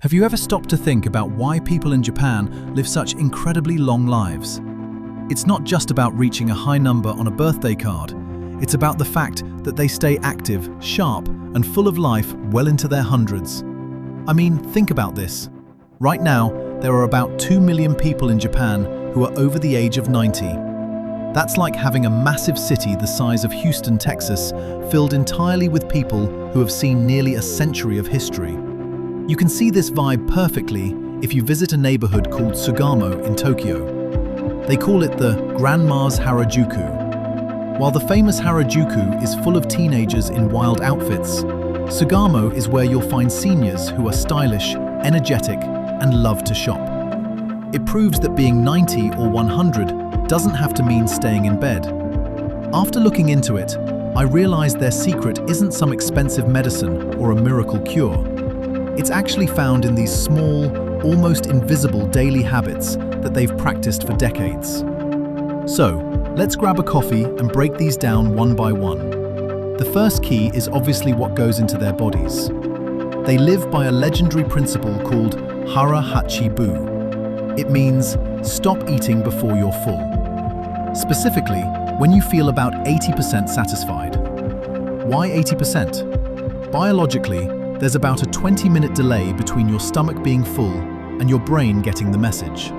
Have you ever stopped to think about why people in Japan live such incredibly long lives? It's not just about reaching a high number on a birthday card. It's about the fact that they stay active, sharp, and full of life well into their hundreds. I mean, think about this. Right now, there are about 2 million people in Japan who are over the age of 90. That's like having a massive city the size of Houston, Texas, filled entirely with people who have seen nearly a century of history. You can see this vibe perfectly if you visit a neighborhood called Sugamo in Tokyo. They call it the Grandma's Harajuku. While the famous Harajuku is full of teenagers in wild outfits, Sugamo is where you'll find seniors who are stylish, energetic, and love to shop. It proves that being 90 or 100 doesn't have to mean staying in bed. After looking into it, I realized their secret isn't some expensive medicine or a miracle cure. It's actually found in these small, almost invisible daily habits that they've practiced for decades. So, let's grab a coffee and break these down one by one. The first key is obviously what goes into their bodies. They live by a legendary principle called Hara Hachi Bu. It means stop eating before you're full. Specifically, when you feel about 80% satisfied. Why 80%? Biologically, there's about a 20-minute delay between your stomach being full and your brain getting the message.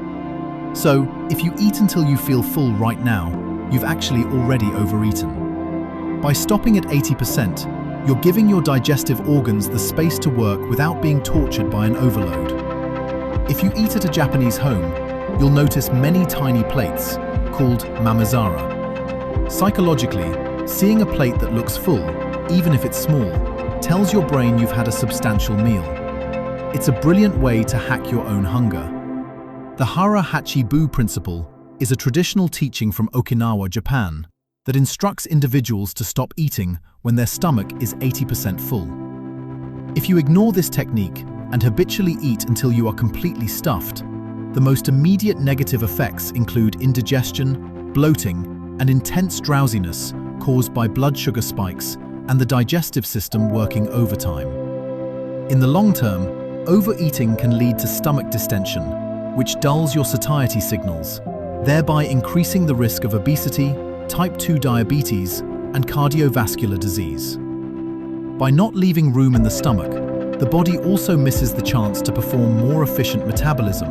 So, if you eat until you feel full right now, you've actually already overeaten. By stopping at 80%, you're giving your digestive organs the space to work without being tortured by an overload. If you eat at a Japanese home, you'll notice many tiny plates, called mamazara. Psychologically, seeing a plate that looks full, even if it's small, tells your brain you've had a substantial meal. It's a brilliant way to hack your own hunger. The Hara Hachi Bu principle is a traditional teaching from Okinawa, Japan, that instructs individuals to stop eating when their stomach is 80% full. If you ignore this technique and habitually eat until you are completely stuffed, the most immediate negative effects include indigestion, bloating, and intense drowsiness caused by blood sugar spikes and the digestive system working overtime. In the long term, overeating can lead to stomach distension, which dulls your satiety signals, thereby increasing the risk of obesity, type 2 diabetes, and cardiovascular disease. By not leaving room in the stomach, the body also misses the chance to perform more efficient metabolism,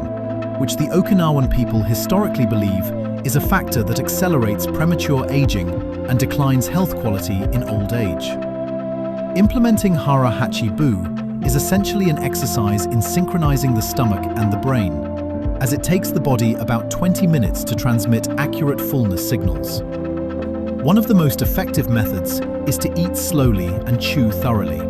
which the Okinawan people historically believe is a factor that accelerates premature aging and declines health quality in old age. Implementing Hara Hachi Bu is essentially an exercise in synchronizing the stomach and the brain, as it takes the body about 20 minutes to transmit accurate fullness signals. One of the most effective methods is to eat slowly and chew thoroughly.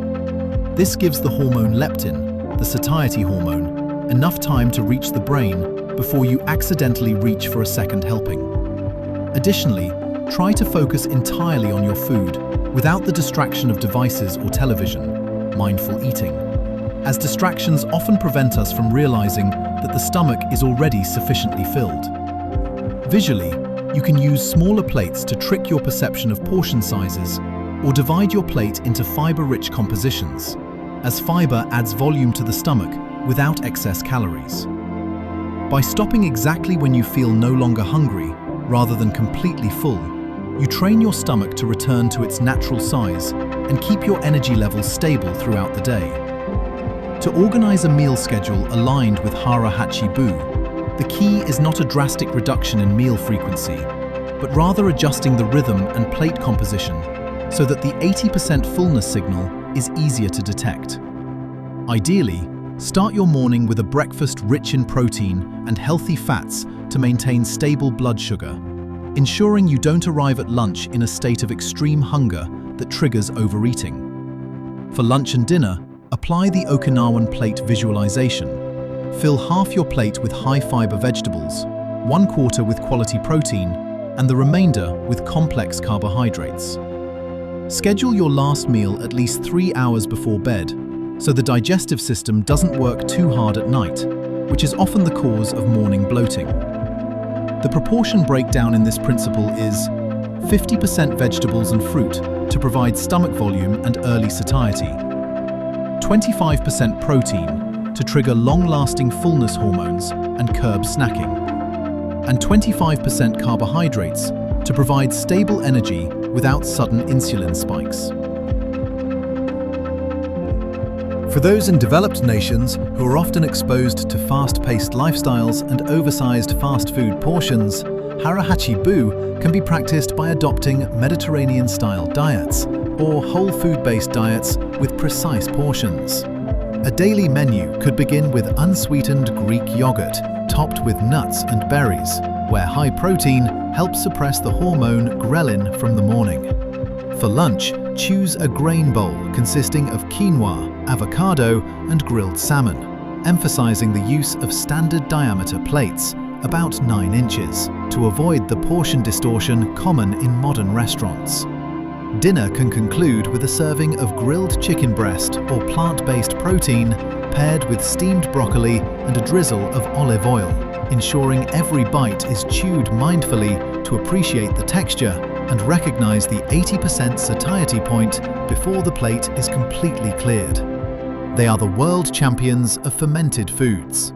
This gives the hormone leptin, the satiety hormone, enough time to reach the brain before you accidentally reach for a second helping. Additionally, try to focus entirely on your food without the distraction of devices or television, mindful eating, as distractions often prevent us from realizing that the stomach is already sufficiently filled. Visually, you can use smaller plates to trick your perception of portion sizes or divide your plate into fiber-rich compositions, as fiber adds volume to the stomach without excess calories. By stopping exactly when you feel no longer hungry, rather than completely full, you train your stomach to return to its natural size and keep your energy levels stable throughout the day. To organize a meal schedule aligned with Hara Hachi Bu, the key is not a drastic reduction in meal frequency, but rather adjusting the rhythm and plate composition so that the 80% fullness signal is easier to detect. Ideally, start your morning with a breakfast rich in protein and healthy fats to maintain stable blood sugar, ensuring you don't arrive at lunch in a state of extreme hunger that triggers overeating. For lunch and dinner, apply the Okinawan plate visualization. Fill half your plate with high-fiber vegetables, 1/4 with quality protein, and the remainder with complex carbohydrates. Schedule your last meal at least 3 hours before bed, so the digestive system doesn't work too hard at night, which is often the cause of morning bloating. The proportion breakdown in this principle is 50% vegetables and fruit to provide stomach volume and early satiety, 25% protein, to trigger long-lasting fullness hormones and curb snacking, and 25% carbohydrates to provide stable energy without sudden insulin spikes. For those in developed nations who are often exposed to fast-paced lifestyles and oversized fast food portions, Hara Hachi Bu can be practiced by adopting Mediterranean-style diets or whole food-based diets with precise portions. A daily menu could begin with unsweetened Greek yogurt topped with nuts and berries, where high protein helps suppress the hormone ghrelin from the morning. For lunch, choose a grain bowl consisting of quinoa, avocado, and grilled salmon, emphasizing the use of standard diameter plates, about 9 inches, to avoid the portion distortion common in modern restaurants. Dinner can conclude with a serving of grilled chicken breast or plant-based protein paired with steamed broccoli and a drizzle of olive oil, ensuring every bite is chewed mindfully to appreciate the texture and recognize the 80% satiety point before the plate is completely cleared. They are the world champions of fermented foods.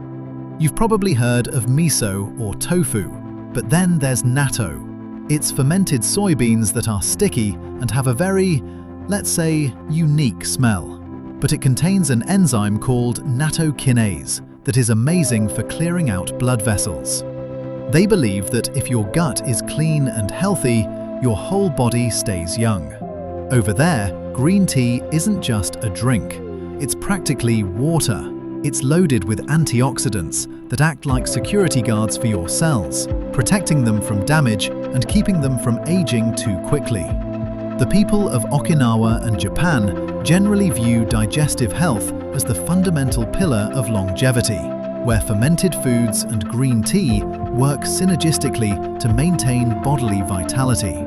You've probably heard of miso or tofu, but then there's natto. It's fermented soybeans that are sticky and have a very, let's say, unique smell. But it contains an enzyme called nattokinase that is amazing for clearing out blood vessels. They believe that if your gut is clean and healthy, your whole body stays young. Over there, green tea isn't just a drink. It's practically water. It's loaded with antioxidants that act like security guards for your cells, protecting them from damage and keeping them from aging too quickly. The people of Okinawa and Japan generally view digestive health as the fundamental pillar of longevity, where fermented foods and green tea work synergistically to maintain bodily vitality.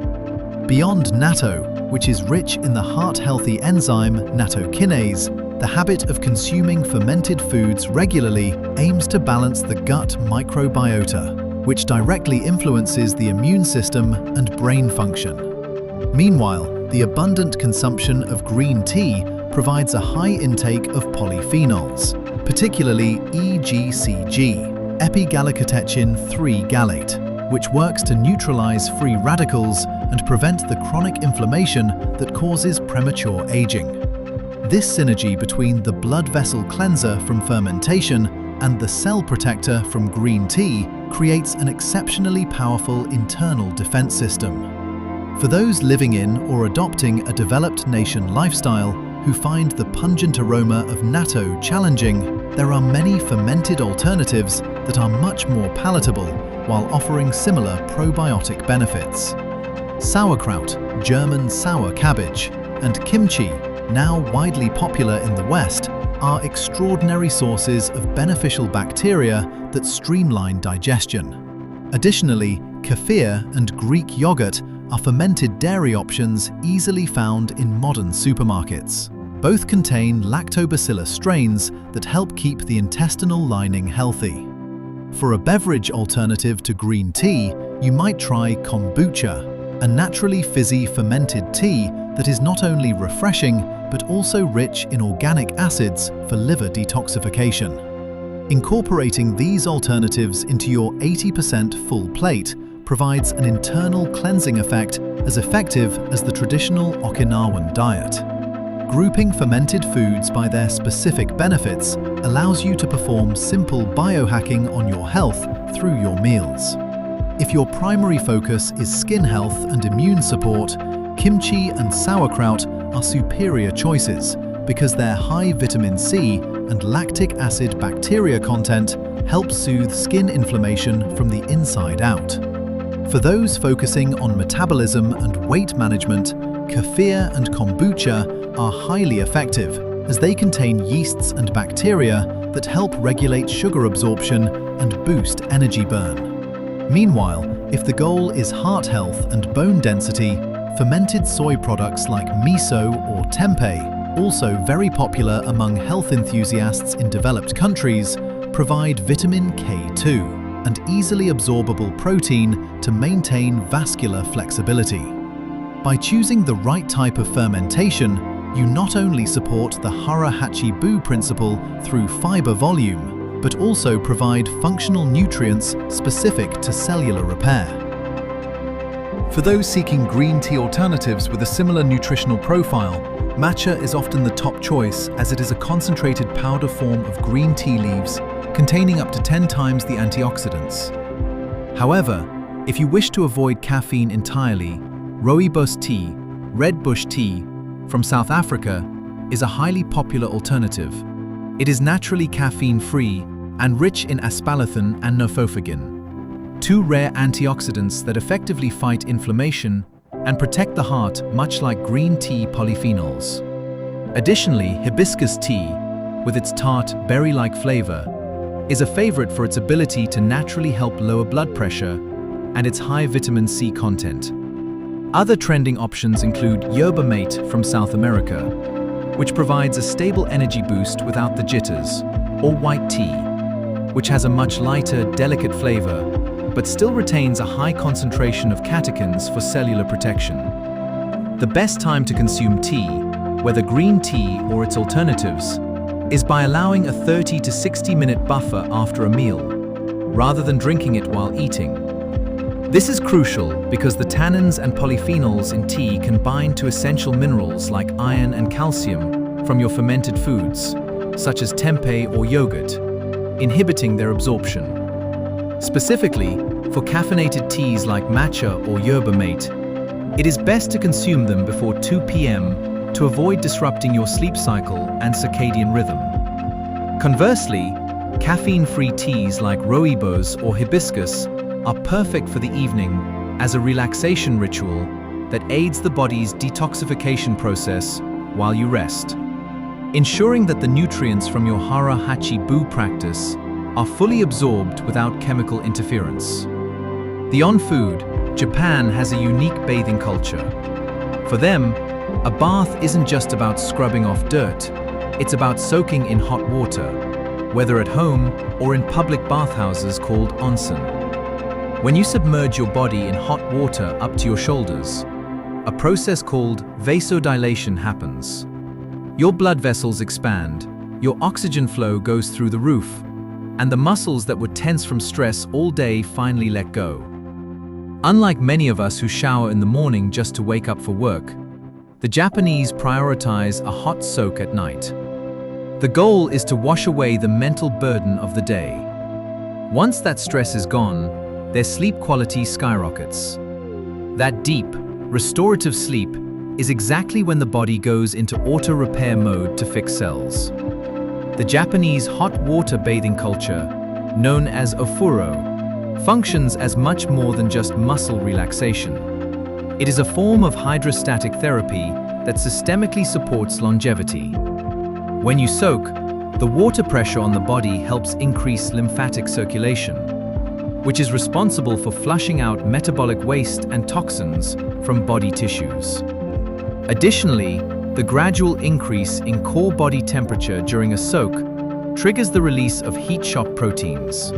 Beyond natto, which is rich in the heart-healthy enzyme nattokinase, the habit of consuming fermented foods regularly aims to balance the gut microbiota, which directly influences the immune system and brain function. Meanwhile, the abundant consumption of green tea provides a high intake of polyphenols, particularly EGCG, epigallocatechin-3 gallate, which works to neutralize free radicals and prevent the chronic inflammation that causes premature aging. This synergy between the blood vessel cleanser from fermentation and the cell protector from green tea creates an exceptionally powerful internal defense system. For those living in or adopting a developed nation lifestyle who find the pungent aroma of natto challenging, there are many fermented alternatives that are much more palatable while offering similar probiotic benefits. Sauerkraut, German sour cabbage, and kimchi, now widely popular in the West, are extraordinary sources of beneficial bacteria that streamline digestion. Additionally, kefir and Greek yogurt are fermented dairy options easily found in modern supermarkets. Both contain lactobacillus strains that help keep the intestinal lining healthy. For a beverage alternative to green tea, you might try kombucha, a naturally fizzy fermented tea that is not only refreshing but also rich in organic acids for liver detoxification. Incorporating these alternatives into your 80% full plate provides an internal cleansing effect as effective as the traditional Okinawan diet. Grouping fermented foods by their specific benefits allows you to perform simple biohacking on your health through your meals. If your primary focus is skin health and immune support, kimchi and sauerkraut are superior choices because their high vitamin C and lactic acid bacteria content help soothe skin inflammation from the inside out. For those focusing on metabolism and weight management, kefir and kombucha are highly effective as they contain yeasts and bacteria that help regulate sugar absorption and boost energy burn. Meanwhile, if the goal is heart health and bone density, fermented soy products like miso or tempeh, also very popular among health enthusiasts in developed countries, provide vitamin K2 and easily absorbable protein to maintain vascular flexibility. By choosing the right type of fermentation, you not only support the Hara Hachi Bu principle through fiber volume, but also provide functional nutrients specific to cellular repair. For those seeking green tea alternatives with a similar nutritional profile, matcha is often the top choice as it is a concentrated powder form of green tea leaves containing up to 10 times the antioxidants. However, if you wish to avoid caffeine entirely, rooibos tea, red bush tea, from South Africa, is a highly popular alternative. It is naturally caffeine-free and rich in aspartame and nofofagin, two rare antioxidants that effectively fight inflammation and protect the heart, much like green tea polyphenols. Additionally, hibiscus tea, with its tart, berry-like flavor, is a favorite for its ability to naturally help lower blood pressure and its high vitamin C content. Other trending options include yerba mate from South America, which provides a stable energy boost without the jitters, or white tea, which has a much lighter, delicate flavor, but still retains a high concentration of catechins for cellular protection. The best time to consume tea, whether green tea or its alternatives, is by allowing a 30 to 60-minute buffer after a meal, rather than drinking it while eating. This is crucial because the tannins and polyphenols in tea can bind to essential minerals like iron and calcium from your fermented foods, such as tempeh or yogurt, inhibiting their absorption. Specifically, for caffeinated teas like matcha or yerba mate, it is best to consume them before 2 p.m. to avoid disrupting your sleep cycle and circadian rhythm. Conversely, caffeine-free teas like rooibos or hibiscus are perfect for the evening as a relaxation ritual that aids the body's detoxification process while you rest, ensuring that the nutrients from your Hara Hachi Bu practice are fully absorbed without chemical interference. Beyond food, Japan has a unique bathing culture. For them, a bath isn't just about scrubbing off dirt, it's about soaking in hot water, whether at home or in public bathhouses called onsen. When you submerge your body in hot water up to your shoulders, a process called vasodilation happens. Your blood vessels expand, your oxygen flow goes through the roof, and the muscles that were tense from stress all day finally let go. Unlike many of us who shower in the morning just to wake up for work, the Japanese prioritize a hot soak at night. The goal is to wash away the mental burden of the day. Once that stress is gone, their sleep quality skyrockets. That deep, restorative sleep is exactly when the body goes into auto-repair mode to fix cells. The Japanese hot water bathing culture, known as ofuro, functions as much more than just muscle relaxation. It is a form of hydrostatic therapy that systemically supports longevity. When you soak, the water pressure on the body helps increase lymphatic circulation, which is responsible for flushing out metabolic waste and toxins from body tissues. Additionally, the gradual increase in core body temperature during a soak triggers the release of heat shock proteins,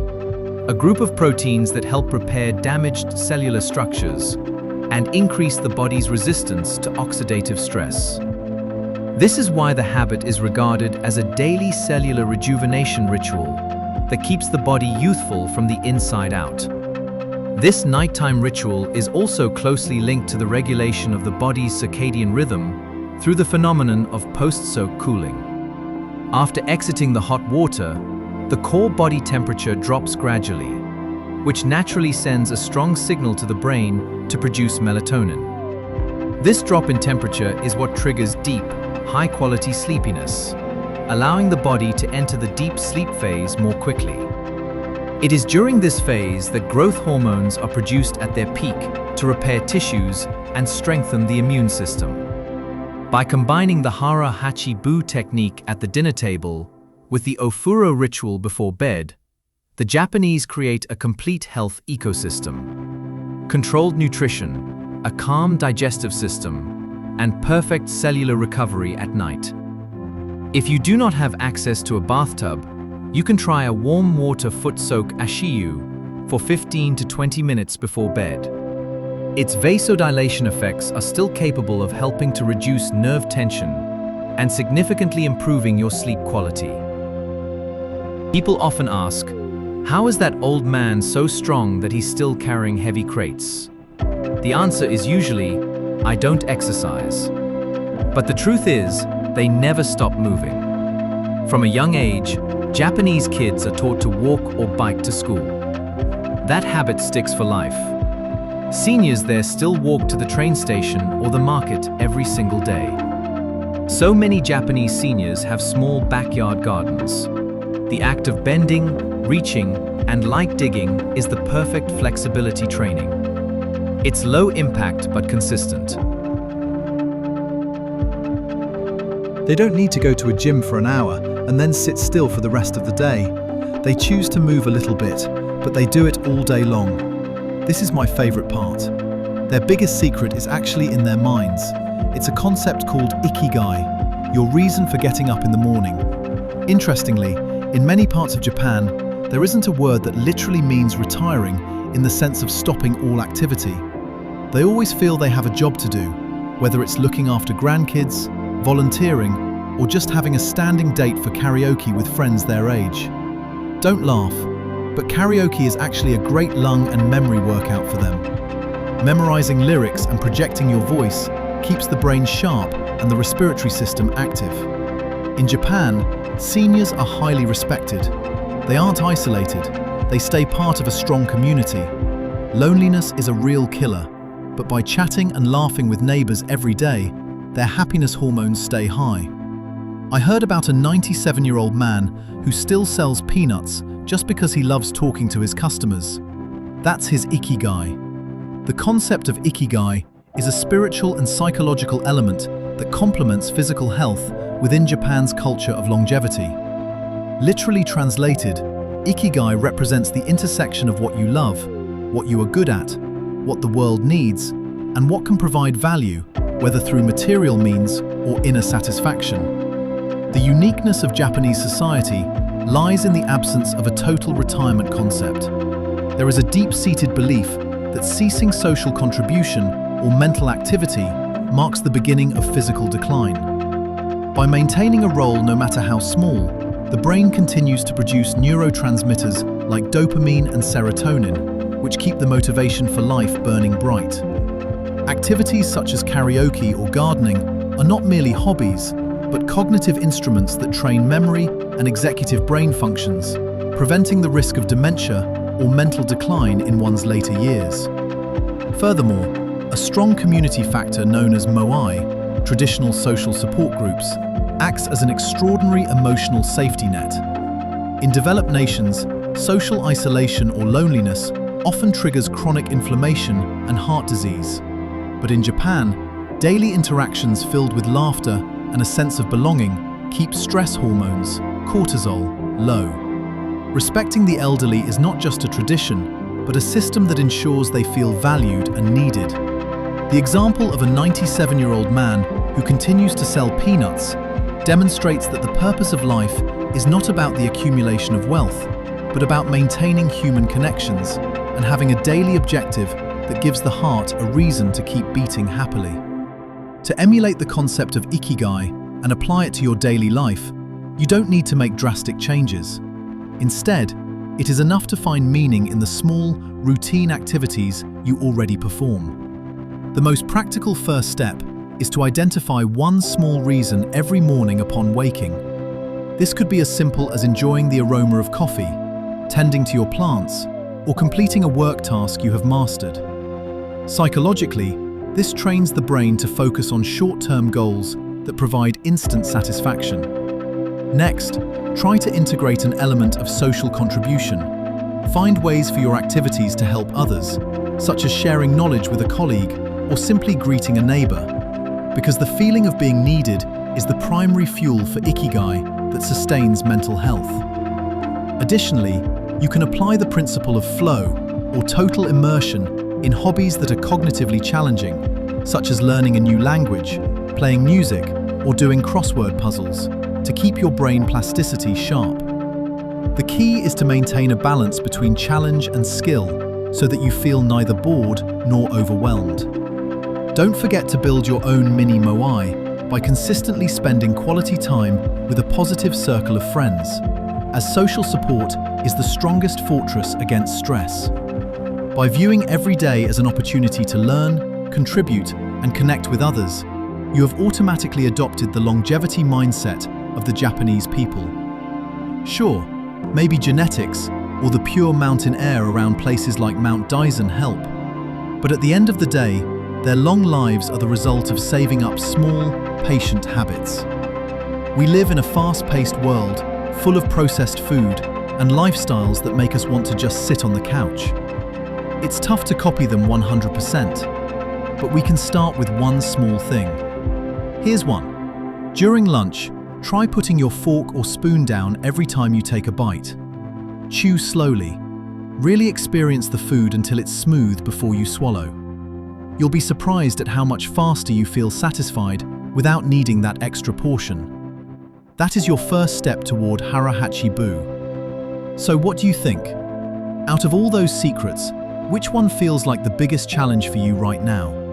a group of proteins that help repair damaged cellular structures and increase the body's resistance to oxidative stress. This is why the habit is regarded as a daily cellular rejuvenation ritual that keeps the body youthful from the inside out. This nighttime ritual is also closely linked to the regulation of the body's circadian rhythm through the phenomenon of post-soak cooling. After exiting the hot water, the core body temperature drops gradually, which naturally sends a strong signal to the brain to produce melatonin. This drop in temperature is what triggers deep, high-quality sleepiness, allowing the body to enter the deep sleep phase more quickly. It is during this phase that growth hormones are produced at their peak to repair tissues and strengthen the immune system. By combining the Hara Hachi Bu technique at the dinner table with the ofuro ritual before bed, the Japanese create a complete health ecosystem. Controlled nutrition, a calm digestive system, and perfect cellular recovery at night. If you do not have access to a bathtub, you can try a warm water foot soak ashiyu for 15 to 20 minutes before bed. Its vasodilation effects are still capable of helping to reduce nerve tension and significantly improving your sleep quality. People often ask, how is that old man so strong that he's still carrying heavy crates? The answer is usually, I don't exercise. But the truth is, they never stop moving. From a young age, Japanese kids are taught to walk or bike to school. That habit sticks for life. Seniors there still walk to the train station or the market every single day. So many Japanese seniors have small backyard gardens. The act of bending, reaching, and light digging is the perfect flexibility training. It's low impact but consistent. They don't need to go to a gym for an hour and then sit still for the rest of the day. They choose to move a little bit, but they do it all day long. This is my favorite part. Their biggest secret is actually in their minds. It's a concept called Ikigai, your reason for getting up in the morning. Interestingly, in many parts of Japan, there isn't a word that literally means retiring in the sense of stopping all activity. They always feel they have a job to do, whether it's looking after grandkids, volunteering, or just having a standing date for karaoke with friends their age. Don't laugh, but karaoke is actually a great lung and memory workout for them. Memorizing lyrics and projecting your voice keeps the brain sharp and the respiratory system active. In Japan, seniors are highly respected. They aren't isolated, they stay part of a strong community. Loneliness is a real killer, but by chatting and laughing with neighbors every day, their happiness hormones stay high. I heard about a 97-year-old man who still sells peanuts just because he loves talking to his customers. That's his Ikigai. The concept of Ikigai is a spiritual and psychological element that complements physical health within Japan's culture of longevity. Literally translated, Ikigai represents the intersection of what you love, what you are good at, what the world needs, and what can provide value, whether through material means or inner satisfaction. The uniqueness of Japanese society lies in the absence of a total retirement concept. There is a deep-seated belief that ceasing social contribution or mental activity marks the beginning of physical decline. By maintaining a role no matter how small, the brain continues to produce neurotransmitters like dopamine and serotonin, which keep the motivation for life burning bright. Activities such as karaoke or gardening are not merely hobbies, but cognitive instruments that train memory and executive brain functions, preventing the risk of dementia or mental decline in one's later years. Furthermore, a strong community factor known as moai, traditional social support groups, acts as an extraordinary emotional safety net. In developed nations, social isolation or loneliness often triggers chronic inflammation and heart disease. But in Japan, daily interactions filled with laughter and a sense of belonging keep stress hormones, cortisol, low. Respecting the elderly is not just a tradition, but a system that ensures they feel valued and needed. The example of a 97-year-old man who continues to sell peanuts demonstrates that the purpose of life is not about the accumulation of wealth, but about maintaining human connections and having a daily objective that gives the heart a reason to keep beating happily. To emulate the concept of Ikigai and apply it to your daily life, you don't need to make drastic changes. Instead, it is enough to find meaning in the small, routine activities you already perform. The most practical first step is to identify one small reason every morning upon waking. This could be as simple as enjoying the aroma of coffee, tending to your plants, or completing a work task you have mastered. Psychologically, this trains the brain to focus on short-term goals that provide instant satisfaction. Next, try to integrate an element of social contribution. Find ways for your activities to help others, such as sharing knowledge with a colleague or simply greeting a neighbor, because the feeling of being needed is the primary fuel for Ikigai that sustains mental health. Additionally, you can apply the principle of flow or total immersion in hobbies that are cognitively challenging, such as learning a new language, playing music, or doing crossword puzzles, to keep your brain plasticity sharp. The key is to maintain a balance between challenge and skill so that you feel neither bored nor overwhelmed. Don't forget to build your own mini moai by consistently spending quality time with a positive circle of friends, as social support is the strongest fortress against stress. By viewing every day as an opportunity to learn, contribute, and connect with others, you have automatically adopted the longevity mindset of the Japanese people. Sure, maybe genetics or the pure mountain air around places like Mount Daisen help, but at the end of the day, their long lives are the result of saving up small, patient habits. We live in a fast-paced world, full of processed food and lifestyles that make us want to just sit on the couch. It's tough to copy them 100%, but we can start with one small thing. Here's one. During lunch, try putting your fork or spoon down every time you take a bite. Chew slowly. Really experience the food until it's smooth before you swallow. You'll be surprised at how much faster you feel satisfied without needing that extra portion. That is your first step toward Hara Hachi Bu. So what do you think? Out of all those secrets, which one feels like the biggest challenge for you right now?